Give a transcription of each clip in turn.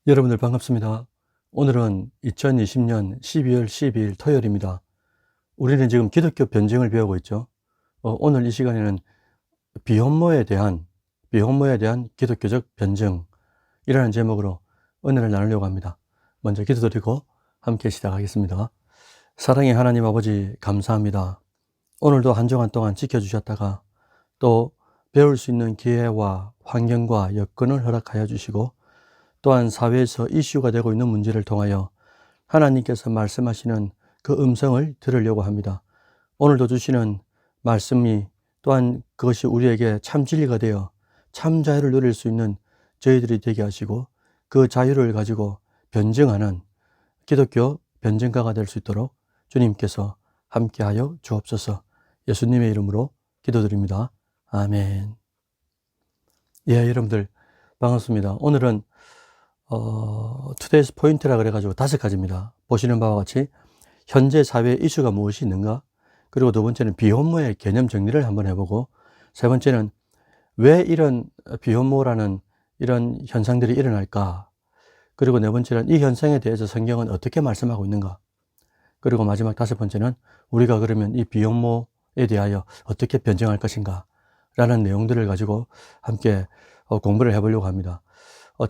여러분들 반갑습니다. 오늘은 2020년 12월 12일 토요일입니다. 우리는 지금 기독교 변증을 배우고 있죠. 오늘 이 시간에는 비혼모에 대한 기독교적 변증이라는 제목으로 은혜를 나누려고 합니다. 먼저 기도드리고 함께 시작하겠습니다. 사랑의 하나님 아버지, 감사합니다. 오늘도 한 주간 동안 지켜주셨다가 또 배울 수 있는 기회와 환경과 여건을 허락하여 주시고, 또한 사회에서 이슈가 되고 있는 문제를 통하여 하나님께서 말씀하시는 그 음성을 들으려고 합니다. 오늘도 주시는 말씀이 또한 그것이 우리에게 참 진리가 되어 참 자유를 누릴 수 있는 저희들이 되게 하시고, 그 자유를 가지고 변증하는 기독교 변증가가 될 수 있도록 주님께서 함께하여 주옵소서. 예수님의 이름으로 기도드립니다. 아멘. 예, 여러분들 반갑습니다. 오늘은 투데이스 포인트라 그래가지고 5가지입니다. 보시는 바와 같이 현재 사회에 이슈가 무엇이 있는가, 그리고 두 번째는 비혼모의 개념 정리를 한번 해보고, 세 번째는 왜 이런 비혼모라는 이런 현상들이 일어날까, 그리고 네 번째는 이 현상에 대해서 성경은 어떻게 말씀하고 있는가, 그리고 마지막 5번째는 우리가 그러면 이 비혼모에 대하여 어떻게 변증할 것인가 라는 내용들을 가지고 함께 공부를 해보려고 합니다.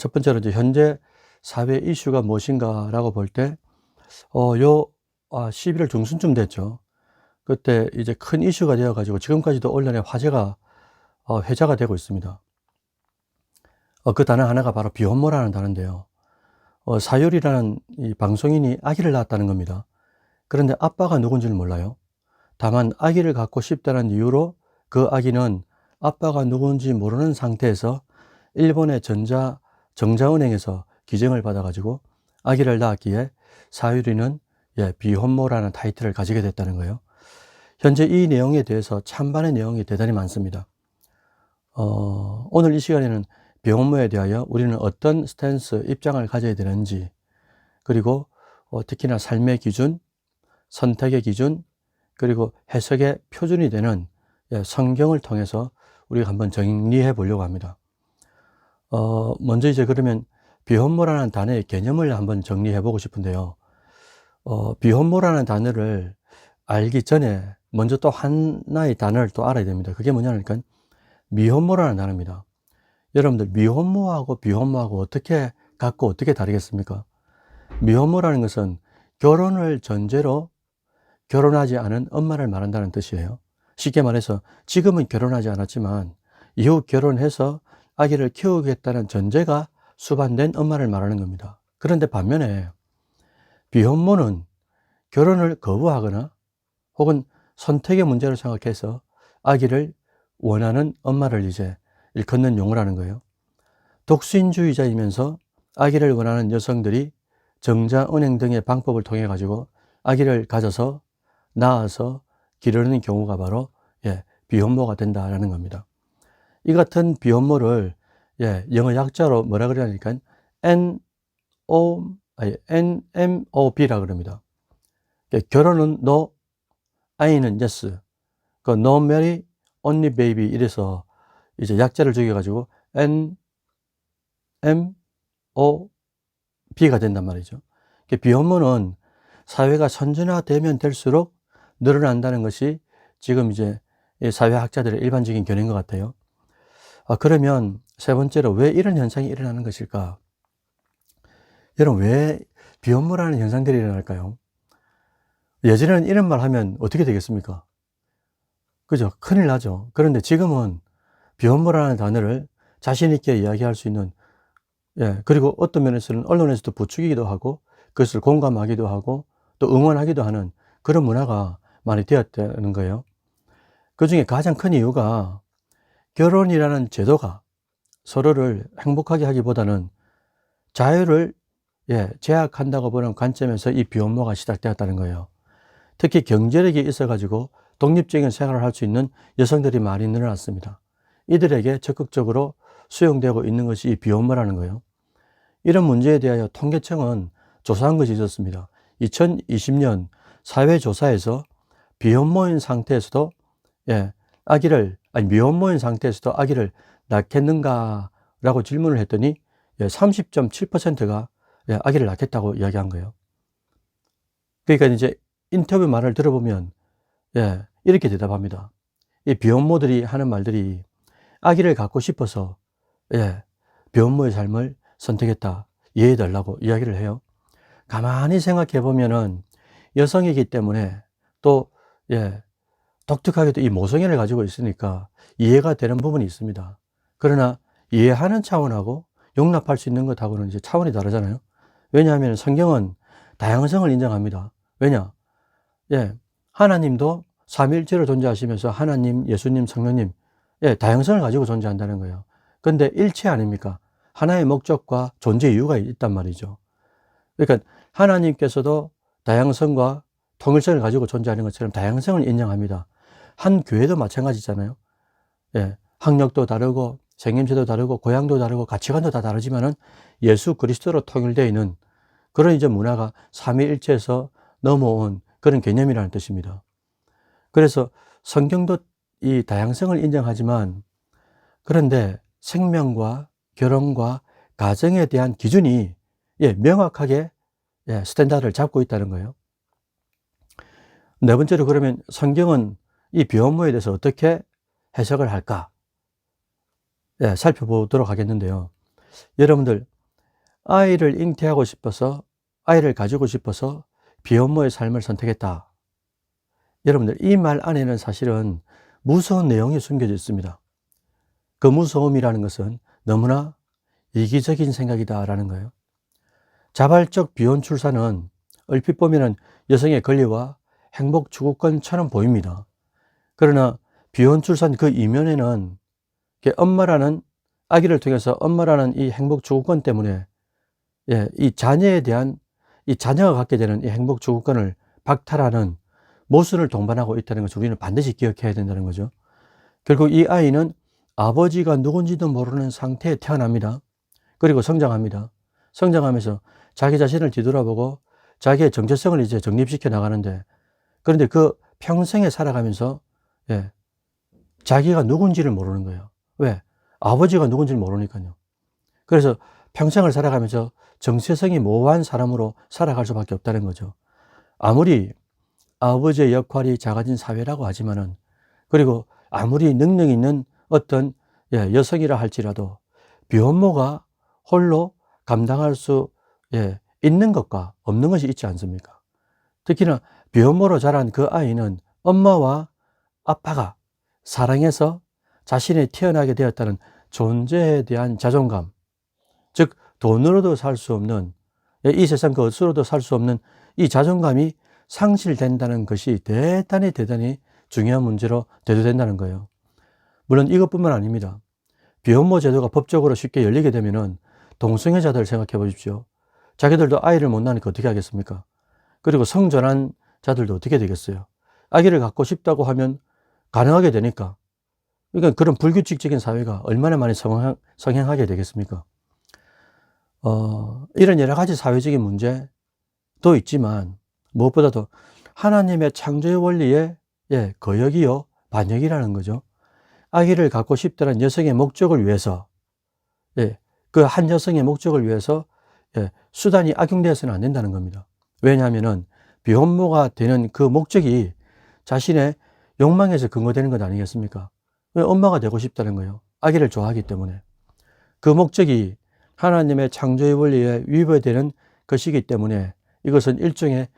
첫 번째로 이제 현재 사회 이슈가 무엇인가라고 볼 때, 11월 중순쯤 됐죠. 그때 이제 큰 이슈가 되어가지고 지금까지도 언론의 화제가, 회자가 되고 있습니다. 그 단어 하나가 바로 비혼모라는 단어인데요. 사유리라는 이 방송인이 아기를 낳았다는 겁니다. 그런데 아빠가 누군지는 몰라요. 다만 아기를 갖고 싶다는 이유로 그 아기는 아빠가 누군지 모르는 상태에서 일본의 정자은행에서 기증을 받아가지고 아기를 낳았기에 사유리는 비혼모라는 타이틀을 가지게 됐다는 거예요. 현재 이 내용에 대해서 찬반의 내용이 대단히 많습니다. 오늘 이 시간에는 비혼모에 대하여 우리는 어떤 스탠스, 입장을 가져야 되는지, 그리고 특히나 삶의 기준, 선택의 기준, 그리고 해석의 표준이 되는 성경을 통해서 우리가 한번 정리해 보려고 합니다. 먼저 이제 그러면 비혼모라는 단어의 개념을 한번 정리해 보고 싶은데요. 비혼모라는 단어를 알기 전에 먼저 또 하나의 단어를 또 알아야 됩니다. 그게 뭐냐니까 미혼모라는 단어입니다. 여러분들 미혼모하고 비혼모하고 어떻게 같고 어떻게 다르겠습니까? 미혼모라는 것은 결혼을 전제로 결혼하지 않은 엄마를 말한다는 뜻이에요. 쉽게 말해서 지금은 결혼하지 않았지만 이후 결혼해서 아기를 키우겠다는 전제가 수반된 엄마를 말하는 겁니다. 그런데 반면에 비혼모는 결혼을 거부하거나 혹은 선택의 문제로 생각해서 아기를 원하는 엄마를 이제 일컫는 용어라는 거예요. 독신주의자이면서 아기를 원하는 여성들이 정자은행 등의 방법을 통해 가지고 아기를 가져서 낳아서 기르는 경우가 바로 비혼모가 된다라는 겁니다. 이 같은 비혼모를 영어 약자로 뭐라 그러냐니까 NMOB라 그럽니다. 결혼은 no, 아이는 yes. 그 no marry, only baby 이래서 이제 약자를 적여가지고 NMOB가 된단 말이죠. 비혼모는 사회가 선진화되면 될수록 늘어난다는 것이 지금 이제 사회학자들의 일반적인 견해인 것 같아요. 그러면 세 번째로 왜 이런 현상이 일어나는 것일까? 여러분, 왜 비혼모라는 현상들이 일어날까요? 예전에는 이런 말 하면 어떻게 되겠습니까? 그죠? 큰일 나죠. 그런데 지금은 비혼모라는 단어를 자신있게 이야기할 수 있는, 그리고 어떤 면에서는 언론에서도 부추기기도 하고 그것을 공감하기도 하고 또 응원하기도 하는 그런 문화가 많이 되었다는 거예요. 그 중에 가장 큰 이유가 결혼이라는 제도가 서로를 행복하게 하기보다는 자유를 제약한다고 보는 관점에서 이 비혼모가 시작되었다는 거예요. 특히 경제력이 있어가지고 독립적인 생활을 할 수 있는 여성들이 많이 늘어났습니다. 이들에게 적극적으로 수용되고 있는 것이 이 비혼모라는 거예요. 이런 문제에 대하여 통계청은 조사한 것이 있었습니다. 2020년 사회조사에서 비혼모인 상태에서도 미혼모인 상태에서도 아기를 낳겠는가 라고 질문을 했더니 30.7%가 아기를 낳겠다고 이야기한 거예요. 그러니까 이제 인터뷰 말을 들어보면 이렇게 대답합니다. 이 비혼모들이 하는 말들이 아기를 갖고 싶어서 비혼모의 삶을 선택했다, 이해해달라고 이야기를 해요. 가만히 생각해 보면은 여성이기 때문에 또 독특하게도 이 모성애를 가지고 있으니까 이해가 되는 부분이 있습니다. 그러나 이해하는 차원하고 용납할 수 있는 것하고는 이제 차원이 다르잖아요. 왜냐하면 성경은 다양성을 인정합니다. 왜냐? 하나님도 삼위일체로 존재하시면서 하나님, 예수님, 성령님, 다양성을 가지고 존재한다는 거예요. 근데 일체 아닙니까? 하나의 목적과 존재 이유가 있단 말이죠. 그러니까 하나님께서도 다양성과 통일성을 가지고 존재하는 것처럼 다양성을 인정합니다. 한 교회도 마찬가지잖아요. 학력도 다르고 생김새도 다르고 고향도 다르고 가치관도 다 다르지만은 예수 그리스도로 통일되어 있는 그런 이제 문화가 삼위일체에서 넘어온 그런 개념이라는 뜻입니다. 그래서 성경도 이 다양성을 인정하지만 그런데 생명과 결혼과 가정에 대한 기준이 명확하게 스탠다드를 잡고 있다는 거예요. 네 번째로 그러면 성경은 이 비혼모에 대해서 어떻게 해석을 할까? 살펴보도록 하겠는데요. 여러분들 아이를 잉태하고 싶어서 아이를 가지고 싶어서 비혼모의 삶을 선택했다. 여러분들 이 말 안에는 사실은 무서운 내용이 숨겨져 있습니다. 그 무서움이라는 것은 너무나 이기적인 생각이다라는 거예요. 자발적 비혼 출산은 얼핏 보면은 여성의 권리와 행복 추구권처럼 보입니다. 그러나 비혼 출산 그 이면에는 엄마라는 아기를 통해서 엄마라는 이 행복 추구권 때문에 이 자녀에 대한 이 자녀가 갖게 되는 이 행복 추구권을 박탈하는 모순을 동반하고 있다는 것을 우리는 반드시 기억해야 된다는 거죠. 결국 이 아이는 아버지가 누군지도 모르는 상태에 태어납니다. 그리고 성장합니다. 성장하면서 자기 자신을 뒤돌아보고 자기의 정체성을 이제 정립시켜 나가는데, 그런데 그 평생에 살아가면서 자기가 누군지를 모르는 거예요. 왜? 아버지가 누군지를 모르니까요. 그래서 평생을 살아가면서 정체성이 모호한 사람으로 살아갈 수밖에 없다는 거죠. 아무리 아버지의 역할이 작아진 사회라고 하지만은, 그리고 아무리 능력 있는 어떤 여성이라 할지라도 비혼모가 홀로 감당할 수 있는 것과 없는 것이 있지 않습니까? 특히나 비혼모로 자란 그 아이는 엄마와 아빠가 사랑해서 자신이 태어나게 되었다는 존재에 대한 자존감, 즉 돈으로도 살 수 없는, 이 세상 그 어디서도 살 수 없는 이 자존감이 상실된다는 것이 대단히 중요한 문제로 대두된다는 거예요. 물론 이것뿐만 아닙니다. 비혼모 제도가 법적으로 쉽게 열리게 되면은 동성애자들 생각해 보십시오. 자기들도 아이를 못 낳으니까 어떻게 하겠습니까? 그리고 성전환자들도 어떻게 되겠어요? 아기를 갖고 싶다고 하면 가능하게 되니까. 그러니까 그런 불규칙적인 사회가 얼마나 많이 성행하게 되겠습니까? 이런 여러 가지 사회적인 문제도 있지만 무엇보다도 하나님의 창조의 원리에 거역이요 반역이라는 거죠. 아기를 갖고 싶다는 여성의 목적을 위해서, 그 한 여성의 목적을 위해서 수단이 악용되어서는 안 된다는 겁니다. 왜냐하면은 비혼모가 되는 그 목적이 자신의 욕망에서 근거되는 것 아니겠습니까? 엄마가 되고 싶다는 거예요. 아기를 좋아하기 때문에. 그 목적이 하나님의 창조의 원리에 위배되는 것이기 때문에 이것은 일종의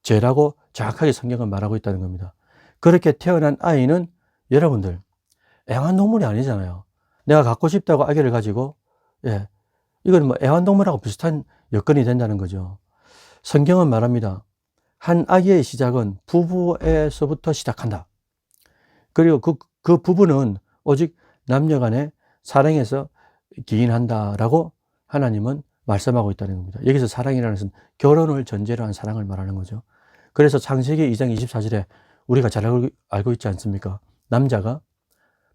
죄라고 정확하게 성경은 말하고 있다는 겁니다. 그렇게 태어난 아이는 여러분들 애완동물이 아니잖아요. 내가 갖고 싶다고 아기를 가지고 이건 뭐 애완동물하고 비슷한 여건이 된다는 거죠. 성경은 말합니다. 한 아기의 시작은 부부에서부터 시작한다. 그리고 그 부부는 오직 남녀 간의 사랑에서 기인한다라고 하나님은 말씀하고 있다는 겁니다. 여기서 사랑이라는 것은 결혼을 전제로 한 사랑을 말하는 거죠. 그래서 창세기 2장 24절에 우리가 잘 알고 있지 않습니까? 남자가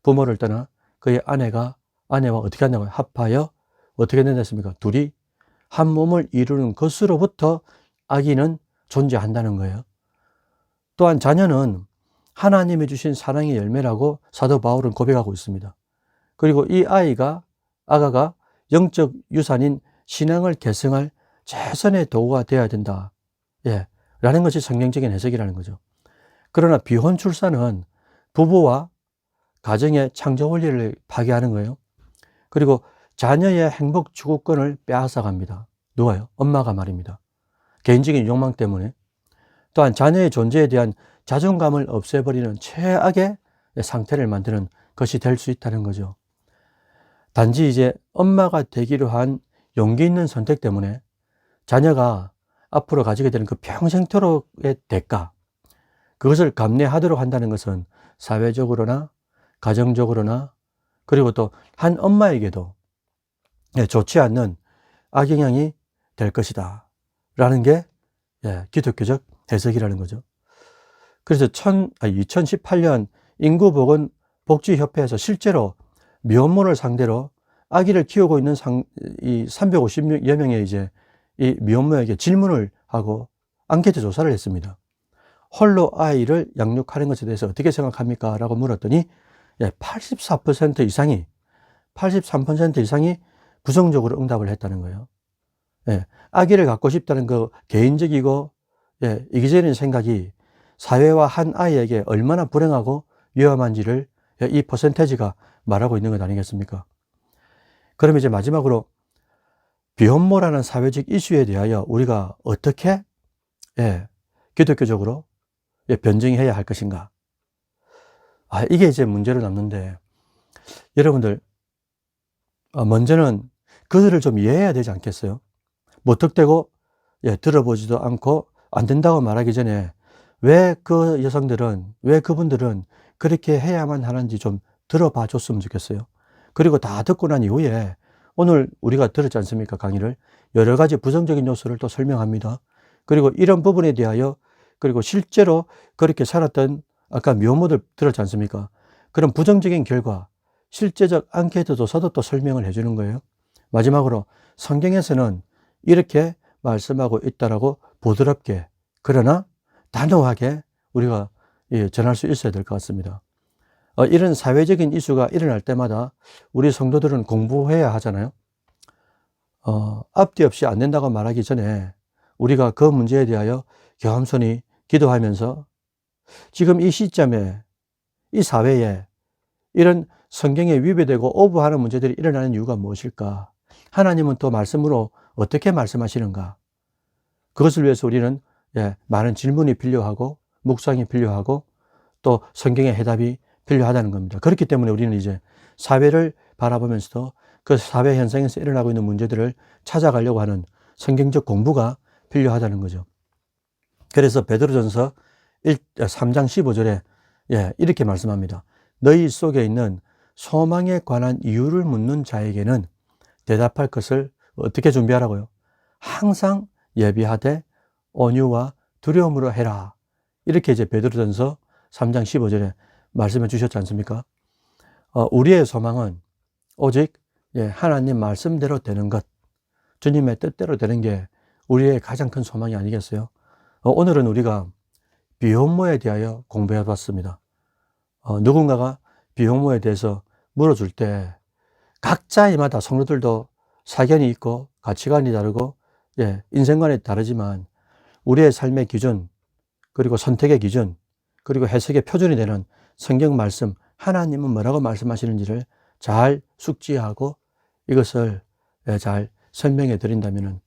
부모를 떠나 그의 아내와 어떻게 한다고요? 합하여 어떻게 된다 했습니까? 둘이 한 몸을 이루는 것으로부터 아기는 존재한다는 거예요. 또한 자녀는 하나님이 주신 사랑의 열매라고 사도 바울은 고백하고 있습니다. 그리고 이 아가가 영적 유산인 신앙을 계승할 최선의 도구가 되어야 된다. 예, 라는 것이 성경적인 해석이라는 거죠. 그러나 비혼 출산은 부부와 가정의 창조 원리를 파괴하는 거예요. 그리고 자녀의 행복 추구권을 빼앗아갑니다. 누가요? 엄마가 말입니다. 개인적인 욕망 때문에. 또한 자녀의 존재에 대한 자존감을 없애버리는 최악의 상태를 만드는 것이 될 수 있다는 거죠. 단지 이제 엄마가 되기로 한 용기 있는 선택 때문에 자녀가 앞으로 가지게 되는 그 평생토록의 대가, 그것을 감내하도록 한다는 것은 사회적으로나 가정적으로나 그리고 또 한 엄마에게도 좋지 않는 악영향이 될 것이다 라는 게 기독교적 해석이라는 거죠. 그래서 2018년 인구보건복지협회에서 실제로 미혼모를 상대로 아기를 키우고 있는 이 350여 명의 이제 이 미혼모에게 질문을 하고 앙케이트 조사를 했습니다. 홀로 아이를 양육하는 것에 대해서 어떻게 생각합니까? 라고 물었더니 84% 이상이 83% 이상이 부정적으로 응답을 했다는 거예요. 아기를 갖고 싶다는 그 개인적이고 이기적인 생각이 사회와 한 아이에게 얼마나 불행하고 위험한지를 이 퍼센테이지가 말하고 있는 것 아니겠습니까? 그럼 이제 마지막으로 비혼모라는 사회적 이슈에 대하여 우리가 어떻게 기독교적으로 변증해야 할 것인가? 이게 이제 문제로 남는데, 여러분들 먼저는 그들을 좀 이해해야 되지 않겠어요? 무턱대고 들어보지도 않고 안 된다고 말하기 전에 왜 그 여성들은, 왜 그분들은 그렇게 해야만 하는지 좀 들어봐 줬으면 좋겠어요. 그리고 다 듣고 난 이후에 오늘 우리가 들었지 않습니까? 강의를 여러 가지 부정적인 요소를 또 설명합니다. 그리고 이런 부분에 대하여, 그리고 실제로 그렇게 살았던 아까 미혼모들 들었지 않습니까? 그런 부정적인 결과, 실제적 앙케이트 조사도 또 설명을 해주는 거예요. 마지막으로 성경에서는 이렇게 말씀하고 있다라고 부드럽게, 그러나 단호하게 우리가 전할 수 있어야 될 것 같습니다. 이런 사회적인 이슈가 일어날 때마다 우리 성도들은 공부해야 하잖아요. 앞뒤 없이 안 된다고 말하기 전에 우리가 그 문제에 대하여 겸손히 기도하면서 지금 이 시점에 이 사회에 이런 성경에 위배되고 오버하는 문제들이 일어나는 이유가 무엇일까? 하나님은 또 말씀으로 어떻게 말씀하시는가? 그것을 위해서 우리는 많은 질문이 필요하고 묵상이 필요하고 또 성경의 해답이 필요하다는 겁니다. 그렇기 때문에 우리는 이제 사회를 바라보면서도 그 사회 현상에서 일어나고 있는 문제들을 찾아가려고 하는 성경적 공부가 필요하다는 거죠. 그래서 베드로전서 3장 15절에 이렇게 말씀합니다. 너희 속에 있는 소망에 관한 이유를 묻는 자에게는 대답할 것을 어떻게 준비하라고요? 항상 예비하되 온유와 두려움으로 해라. 이렇게 이제 베드로전서 3장 15절에 말씀해 주셨지 않습니까? 우리의 소망은 오직 하나님 말씀대로 되는 것, 주님의 뜻대로 되는 게 우리의 가장 큰 소망이 아니겠어요? 오늘은 우리가 비혼모에 대하여 공부해 봤습니다. 누군가가 비혼모에 대해서 물어줄 때 각자마다 성도들도 사견이 있고 가치관이 다르고 인생관이 다르지만 우리의 삶의 기준, 그리고 선택의 기준, 그리고 해석의 표준이 되는 성경 말씀, 하나님은 뭐라고 말씀하시는지를 잘 숙지하고 이것을 잘 설명해 드린다면은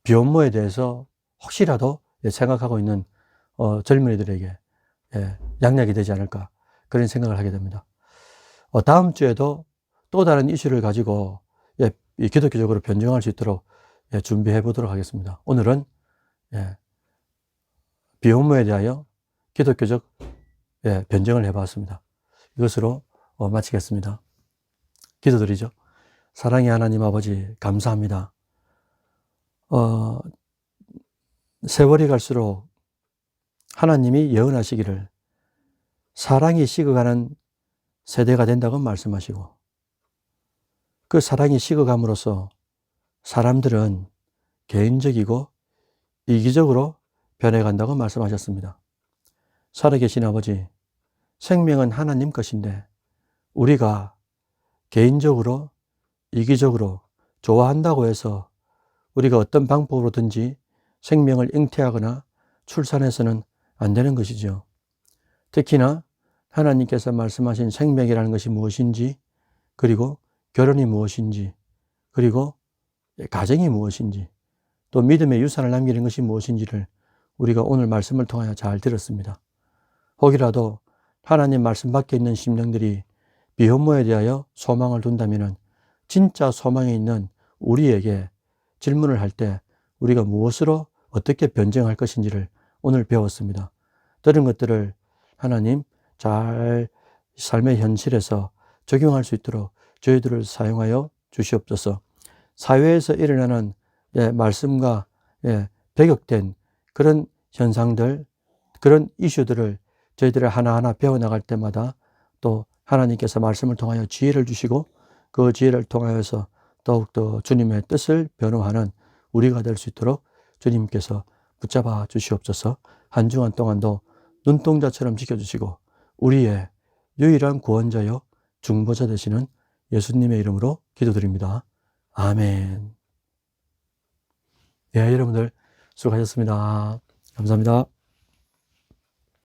비혼모에 대해서 혹시라도 생각하고 있는 젊은이들에게 양약이 되지 않을까, 그런 생각을 하게 됩니다. 다음 주에도 또 다른 이슈를 가지고 기독교적으로 변증할 수 있도록 준비해 보도록 하겠습니다. 오늘은 비혼모에 대하여 기독교적 변증을 해 봤습니다. 이것으로 마치겠습니다. 기도드리죠. 사랑의 하나님 아버지, 감사합니다. 세월이 갈수록 하나님이 예언하시기를 사랑이 식어가는 세대가 된다고 말씀하시고, 그 사랑이 식어감으로써 사람들은 개인적이고 이기적으로 변해간다고 말씀하셨습니다. 살아계신 아버지, 생명은 하나님 것인데 우리가 개인적으로 이기적으로 좋아한다고 해서 우리가 어떤 방법으로든지 생명을 잉태하거나 출산해서는 안 되는 것이죠. 특히나 하나님께서 말씀하신 생명이라는 것이 무엇인지, 그리고 결혼이 무엇인지, 그리고 가정이 무엇인지, 또 믿음의 유산을 남기는 것이 무엇인지를 우리가 오늘 말씀을 통하여 잘 들었습니다. 혹이라도 하나님 말씀 밖에 있는 심령들이 비혼모에 대하여 소망을 둔다면 진짜 소망이 있는 우리에게 질문을 할 때 우리가 무엇으로 어떻게 변증할 것인지를 오늘 배웠습니다. 들은 것들을 하나님 잘 삶의 현실에서 적용할 수 있도록 저희들을 사용하여 주시옵소서. 사회에서 일어나는 말씀과 배격된 그런 현상들, 그런 이슈들을 저희들이 하나하나 배워나갈 때마다 또 하나님께서 말씀을 통하여 지혜를 주시고 그 지혜를 통하여서 더욱더 주님의 뜻을 변호하는 우리가 될 수 있도록 주님께서 붙잡아 주시옵소서. 한 주간 동안도 눈동자처럼 지켜주시고 우리의 유일한 구원자요 중보자 되시는 예수님의 이름으로 기도드립니다. 아멘. 네, 여러분들 수고하셨습니다. 감사합니다.